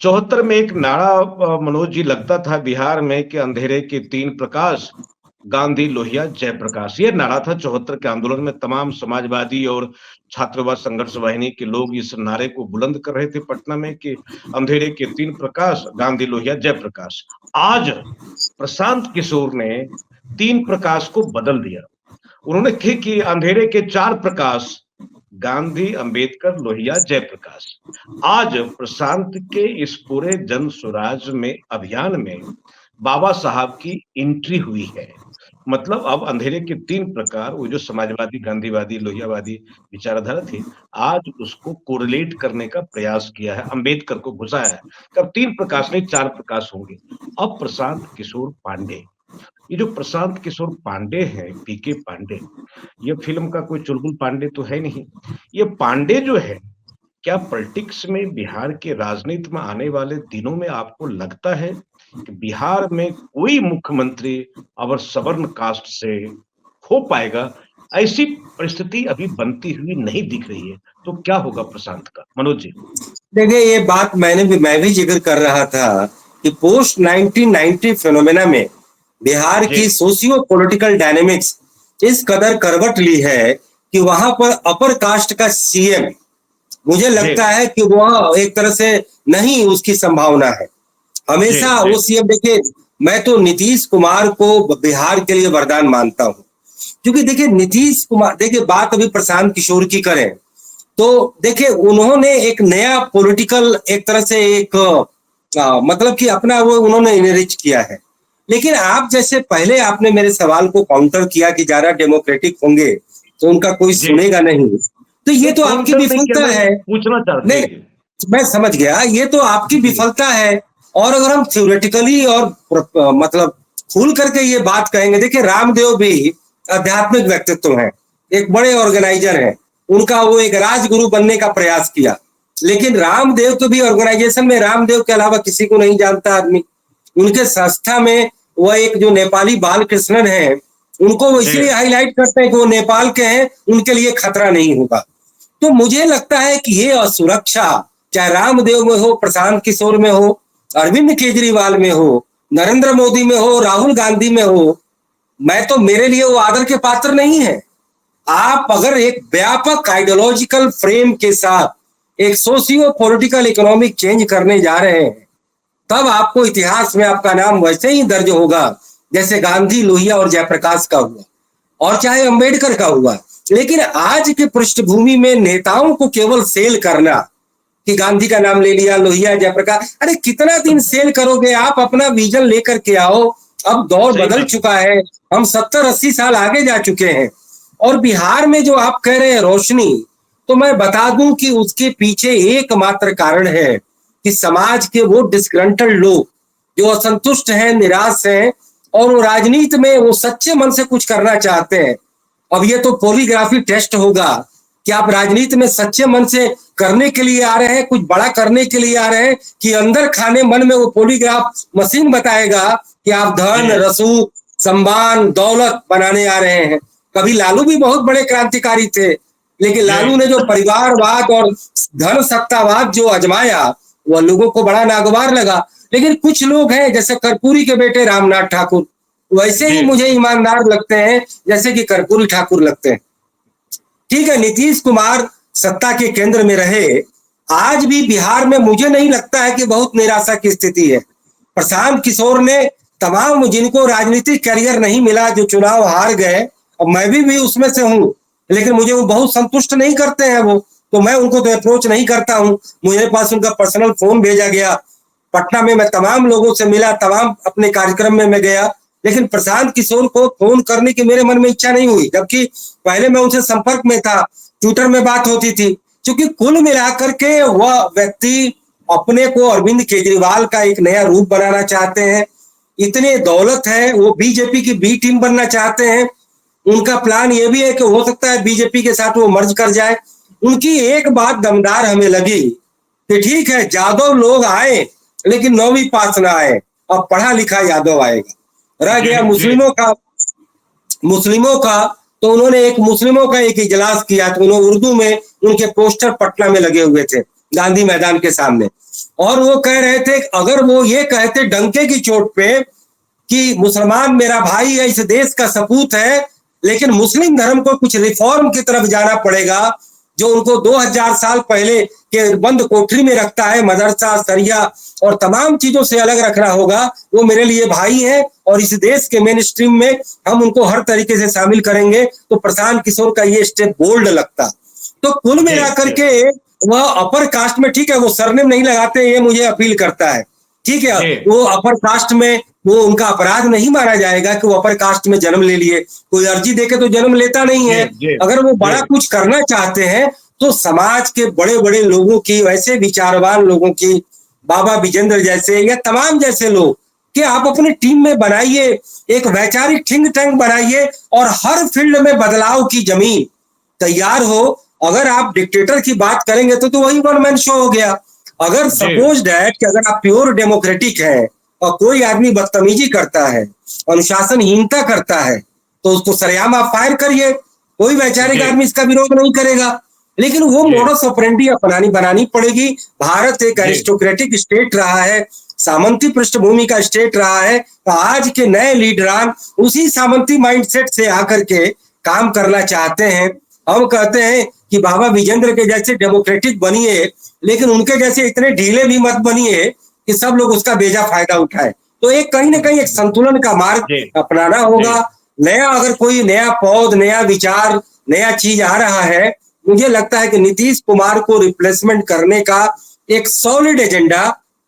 74 में एक नारा मनोज जी लगता था बिहार में कि अंधेरे के तीन प्रकाश, गांधी लोहिया जयप्रकाश। ये नारा था 74 के आंदोलन में। तमाम समाजवादी और छात्रवाद संघर्ष वाहिनी के लोग इस नारे को बुलंद कर रहे थे पटना में कि अंधेरे के तीन प्रकाश, गांधी लोहिया जयप्रकाश। आज प्रशांत किशोर ने तीन प्रकाश को बदल दिया। उन्होंने कहा कि अंधेरे के चार प्रकाश, गांधी, अंबेडकर, लोहिया, जयप्रकाश। आज प्रशांत के इस पूरे जन स्वराज में अभियान में बाबा साहब की एंट्री हुई है। मतलब अब अंधेरे के तीन प्रकार, वो जो समाजवादी, गांधीवादी, लोहियावादी विचारधारा थी, आज उसको कोरिलेट करने का प्रयास किया है, अंबेडकर को घुसाया है। कब तीन प्रकाश नहीं, चार प्रकाश होंगे। अब प्रशांत किशोर पांडे, ये जो प्रशांत किशोर पांडे हैं, पीके पांडे, ये फिल्म का कोई चुलबुल पांडे तो है नहीं। ये पांडे जो है, क्या पॉलिटिक्स में, बिहार के राजनीति में आने वाले दिनों में आपको लगता है कि बिहार में कोई मुख्यमंत्री अगर सवर्ण कास्ट से हो पाएगा? ऐसी परिस्थिति अभी बनती हुई नहीं दिख रही है। तो क्या होगा प्रशांत का? मनोज जी। देखिए, ये बात मैं भी जिक्र कर रहा था कि पोस्ट 1990 फिनोमेना में बिहार की सोशियो पॉलिटिकल डायनेमिक्स इस कदर करवट ली है कि वहां पर अपर कास्ट का सीएम, मुझे लगता है कि वह एक तरह से नहीं, उसकी संभावना है। हमेशा वो सीएम, देखिए मैं तो नीतीश कुमार को बिहार के लिए वरदान मानता हूं, क्योंकि देखिए नीतीश कुमार, देखिए बात अभी प्रशांत किशोर की करें तो देखिए उन्होंने एक नया पॉलिटिकल एक तरह से एक मतलब कि अपना वो उन्होंने इनरिच किया है। लेकिन आप जैसे पहले आपने मेरे सवाल को काउंटर किया कि ज्यादा डेमोक्रेटिक होंगे तो उनका कोई सुनेगा नहीं, तो ये तो आपकी विफलता है। पूछना चाहते नहीं, मैं समझ गया, ये तो आपकी विफलता है। और अगर हम थ्योरेटिकली और मतलब खुल करके ये बात कहेंगे, देखिए रामदेव भी आध्यात्मिक व्यक्तित्व हैं, एक बड़े ऑर्गेनाइजर हैं, उनका वो एक राजगुरु बनने का प्रयास किया, लेकिन रामदेव को भी ऑर्गेनाइजेशन में रामदेव के अलावा किसी को नहीं जानता आदमी। उनके संस्था में वह एक जो नेपाली बालकृष्णन है, उनको वो इसलिए हाईलाइट करते हैं कि वो नेपाल के हैं, उनके लिए खतरा नहीं होगा। तो मुझे लगता है कि ये असुरक्षा, चाहे रामदेव में हो, प्रशांत किशोर में हो, अरविंद केजरीवाल में हो, नरेंद्र मोदी में हो, राहुल गांधी में हो, मैं तो, मेरे लिए वो आदर के पात्र नहीं है। आप अगर एक व्यापक आइडियोलॉजिकल फ्रेम के साथ एक सोशियो पॉलिटिकल इकोनॉमिक चेंज करने जा रहे हैं, तब आपको इतिहास में आपका नाम वैसे ही दर्ज होगा जैसे गांधी, लोहिया और जयप्रकाश का हुआ, और चाहे अंबेडकर का हुआ। लेकिन आज के पृष्ठभूमि में नेताओं को केवल सेल करना कि गांधी का नाम ले लिया, लोहिया, जयप्रकाश, अरे कितना दिन सेल करोगे आप? अपना विजन लेकर के आओ। अब दौर बदल चुका है, हम 70-80 साल आगे जा चुके हैं। और बिहार में जो आप कह रहे हैं रोशनी, तो मैं बता दूं कि उसके पीछे एकमात्र कारण है कि समाज के वो डिस्ग्रंटल्ड लोग जो असंतुष्ट हैं, निराश हैं, और वो राजनीति में वो सच्चे मन से कुछ करना चाहते हैं। अब ये तो पॉलीग्राफी टेस्ट होगा कि आप राजनीति में सच्चे मन से करने के लिए आ रहे हैं, कुछ बड़ा करने के लिए आ रहे हैं, कि अंदर खाने मन में वो पॉलीग्राफ मशीन बताएगा कि आप धन, रसूख, सम्मान, दौलत बनाने आ रहे हैं। कभी लालू भी बहुत बड़े क्रांतिकारी थे, लेकिन लालू ने जो परिवारवाद और धन सत्तावाद जो आजमाया, वह लोगों को बड़ा नागवार लगा। लेकिन कुछ लोग हैं जैसे कर्पूरी के बेटे रामनाथ ठाकुर, वैसे ही मुझे ईमानदार लगते हैं जैसे कि कर्पूरी ठाकुर लगते हैं। ठीक है, नीतीश कुमार सत्ता के केंद्र में रहे, आज भी बिहार में मुझे नहीं लगता है कि बहुत निराशा की स्थिति है। प्रशांत किशोर ने तमाम जिनको राजनीतिक करियर नहीं मिला, जो चुनाव हार गए, और मैं भी उसमें से हूं, लेकिन मुझे वो बहुत संतुष्ट नहीं करते हैं वो, तो मैं उनको तो अप्रोच नहीं करता हूं। मुझे पास उनका पर्सनल फोन भेजा गया, पटना में मैं तमाम लोगों से मिला, तमाम अपने कार्यक्रम में मैं गया, लेकिन प्रशांत किशोर को फोन करने की मेरे मन में इच्छा नहीं हुई, जबकि पहले मैं उनसे संपर्क में था, ट्विटर में बात होती थी। क्योंकि कुल मिलाकर के वह व्यक्ति अपने को अरविंद केजरीवाल का एक नया रूप बनाना चाहते हैं, इतने दौलत है, वो बीजेपी की बी टीम बनना चाहते हैं। उनका प्लान ये भी है कि हो सकता है बीजेपी के साथ वो मर्ज कर जाए। उनकी एक बात दमदार हमें लगी कि ठीक है, यादव लोग आए लेकिन 9वीं पास ना आए, अब पढ़ा लिखा यादव आएगा। रह गया मुस्लिमों का, तो उन्होंने एक मुस्लिमों का एक इजलास किया, तो उन्होंने उर्दू में उनके पोस्टर पटना में लगे हुए थे गांधी मैदान के सामने, और वो कह रहे थे, अगर वो ये कहते डंके की चोट पे कि मुसलमान मेरा भाई है, इस देश का सपूत है, लेकिन मुस्लिम धर्म को कुछ रिफॉर्म की तरफ जाना पड़ेगा, जो उनको 2000 साल पहले के बंद कोठरी में रखता है, मदरसा, सरिया और तमाम चीजों से अलग रखना होगा, वो मेरे लिए भाई है और इस देश के मेन स्ट्रीम में हम उनको हर तरीके से शामिल करेंगे। तो प्रशांत किशोर का ये स्टेप बोल्ड लगता। तो कुल मिलाकर के वह अपर कास्ट में, ठीक है, वो सरनेम नहीं लगाते, ये मुझे अपील करता है, ठीक है, वो अपर कास्ट में वो उनका अपराध नहीं माना जाएगा कि वो अपर कास्ट में जन्म ले लिए। कोई अर्जी देके तो जन्म लेता नहीं है। अगर वो बड़ा कुछ करना चाहते हैं तो समाज के बड़े बड़े लोगों की, वैसे विचारवान लोगों की, बाबा विजेंद्र जैसे या तमाम जैसे लोग कि आप अपनी टीम में बनाइए, एक वैचारिक थिंक टैंक बनाइए और हर फील्ड में बदलाव की जमीन तैयार हो। अगर आप डिक्टेटर की बात करेंगे तो वही वन मैन शो हो गया। अगर सपोज दैट कि अगर आप प्योर डेमोक्रेटिक है और कोई आदमी बदतमीजी करता है, अनुशासनहीनता करता है, तो उसको सरेआम आप फायर करिए, कोई वैचारिक आदमी इसका विरोध नहीं करेगा। लेकिन वो मोडस ऑपरेंडी बनानी पड़ेगी। भारत एक एरिस्टोक्रेटिक स्टेट रहा है, सामंती पृष्ठभूमि का स्टेट रहा है। तो आज के नए लीडरान उसी सामंती माइंडसेट से आकर के काम करना चाहते हैं। हम कहते हैं कि बाबा विजेंद्र के जैसे डेमोक्रेटिक बनिए, लेकिन उनके जैसे इतने ढीले भी मत बनिए कि सब लोग उसका बेजा फायदा उठाए। तो एक कहीं ना कहीं एक संतुलन का मार्ग अपनाना होगा। नया अगर कोई नया पौध, नया विचार, नया चीज आ रहा है, मुझे लगता है कि नीतीश कुमार को रिप्लेसमेंट करने का एक सॉलिड एजेंडा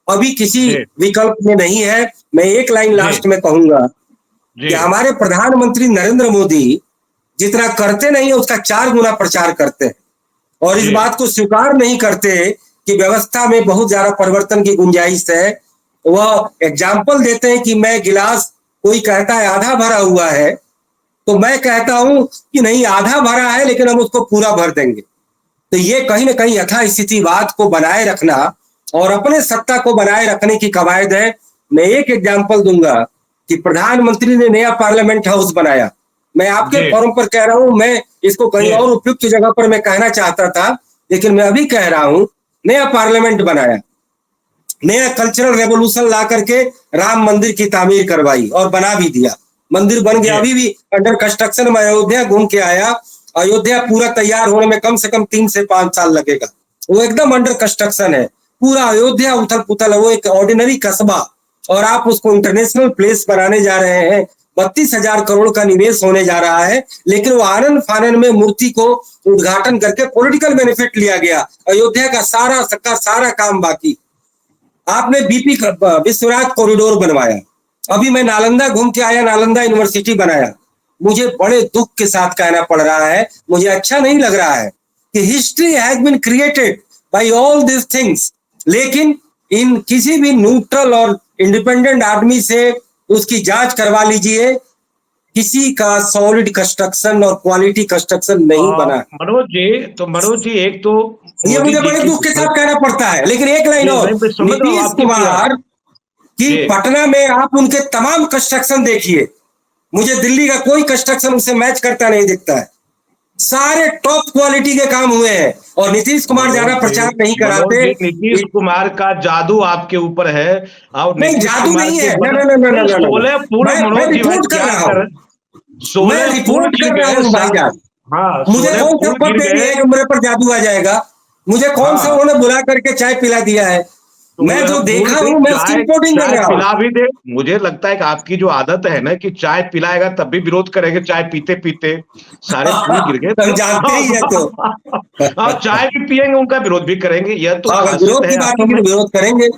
अभी किसी विकल्प में नहीं है। मैं एक लाइन लास्ट में कहूंगा कि हमारे प्रधानमंत्री नरेंद्र मोदी जितना करते नहीं है उसका 4 गुना प्रचार करते हैं और इस बात को स्वीकार नहीं करते कि व्यवस्था में बहुत ज्यादा परिवर्तन की गुंजाइश है। वह एग्जाम्पल देते हैं कि मैं गिलास, कोई कहता है आधा भरा हुआ है, तो मैं कहता हूं कि नहीं, आधा भरा है लेकिन हम उसको पूरा भर देंगे। तो ये कहीं ना कहीं यथास्थितिवाद को बनाए रखना और अपने सत्ता को बनाए रखने की कवायद है। मैं एक एग्जाम्पल दूंगा कि प्रधानमंत्री ने नया पार्लियामेंट हाउस बनाया। मैं आपके फोरम पर कह रहा हूं, मैं इसको कहीं और उपयुक्त जगह पर मैं कहना चाहता था, लेकिन मैं अभी कह रहा हूं, नया पार्लियामेंट बनाया, नया कल्चरल रेवोल्यूशन ला करके राम मंदिर की तामीर करवाई और बना भी दिया। मंदिर बन गया, अभी भी अंडर कंस्ट्रक्शन। मैं अयोध्या घूम के आया, अयोध्या पूरा तैयार होने में कम से कम 3 से 5 साल लगेगा। वो एकदम अंडर कंस्ट्रक्शन है, पूरा अयोध्या उथल पुथल है। वो एक ऑर्डिनरी कस्बा और आप उसको इंटरनेशनल प्लेस बनाने जा रहे हैं। 32,000 करोड़ का निवेश होने जा रहा है, लेकिन वो आनंद फानन में मूर्ति को उद्घाटन करके पॉलिटिकल बेनिफिट लिया गया। अयोध्या का सारा काम बाकी। आपने बीपी विश्वराज कॉरिडोर बनवाया। अभी मैं नालंदा घूम के आया, नालंदा यूनिवर्सिटी बनाया। मुझे बड़े दुख के साथ कहना पड़ रहा है, मुझे अच्छा नहीं लग रहा है कि history has been created by all this things, लेकिन इन किसी भी न्यूट्रल और इंडिपेंडेंट आदमी से उसकी जांच करवा लीजिए, किसी का सॉलिड कंस्ट्रक्शन और क्वालिटी कंस्ट्रक्शन नहीं बना। मनोज जी एक तो ये मुझे बड़े दुख के साथ कहना पड़ता है। लेकिन एक लाइन और, नीतीश कुमार की पटना में आप उनके तमाम कंस्ट्रक्शन देखिए, मुझे दिल्ली का कोई कंस्ट्रक्शन उसे मैच करता नहीं दिखता है। सारे टॉप क्वालिटी के काम हुए हैं और नीतीश कुमार ज्यादा प्रचार नहीं कराते। नीतीश कुमार का जादू आपके ऊपर है। नहीं, जादू नहीं है, मैं रिपोर्ट कर रहा हूँ, मैं रिपोर्ट कर रहा हूँ भाईजान। मुझे कौन सा पद दे दिया है कि मेरे पर जादू आ जाएगा? मुझे कौन सा उन्होंने बुला करके चाय पिला दिया है? मैं जो देखा हूं मैं उसकी रिपोर्टिंग कर रहा हूं। पिला भी दे। मुझे लगता है कि आपकी जो आदत है ना कि चाय पिलाएगा तब भी विरोध करेंगे, चाय पीते पीते सारे फूल गिर गए, जानते ही है। तो चाय भी पियेंगे, उनका विरोध भी करेंगे। यह तो विरोध की बात, विरोध करेंगे।